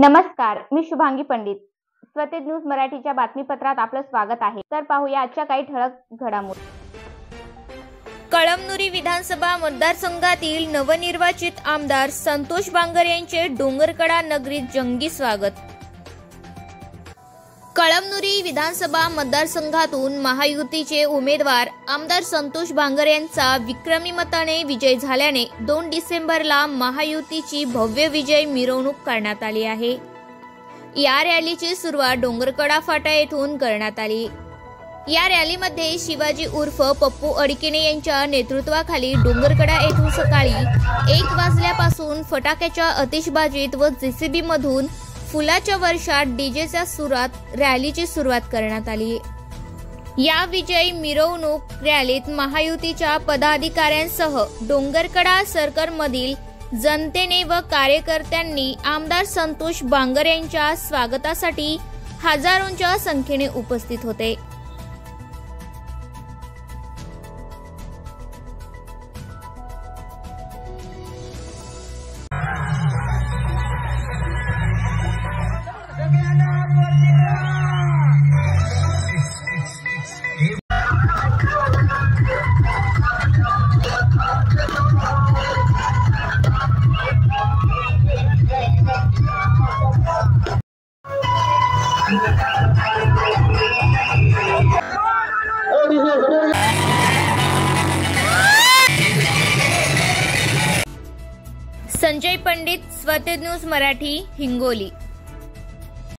नमस्कार, मी शुभांगी पंडित. स्वतेज न्यूज मराठीच्या बातमीपत्रात आपलं स्वागत आहे. तर पाहूया आजच्या काही ठळक घडामोडी. कळमनुरी विधानसभा मतदारसंघातील नवनिर्वाचित आमदार संतोष बांगर यांचे डोंगरकडा नगरीत जंगी स्वागत. कळमनुरी विधानसभा मतदारसंघातून महायुतीचे उमेदवार आमदार संतोष बांगर यांचा विक्रमी मताने विजय झाल्याने 2 डिसेंबरला महायुतीची भव्य विजय मिरवणूक करण्यात आली आहे. या रॅलीची सुरुवात डोंगरकडा फाटा येथून करण्यात आली. या रॅलीमध्ये शिवाजी उर्फ पप्पू अडकिने यांच्या नेतृत्वाखाली डोंगरकडा येथून सकाळी 1 वाजल्यापासून फटाक्याच्या आतिषबाजीत व जेसीबी मधून फुलाच्या वर्षात डीजेच्या सुरात रॅलीची सुरुवात करण्यात आली. या विजयी मिरवणूक रॅलीत महायुतीच्या पदाधिकाऱ्यांसह डोंगरकडा सर्कलमधील जनतेने व कार्यकर्त्यांनी आमदार संतोष बांगर यांच्या स्वागतासाठी हजारोंच्या संख्येने उपस्थित होते. संजय पंडित, स्वतेज न्यूज मराठी, हिंगोली.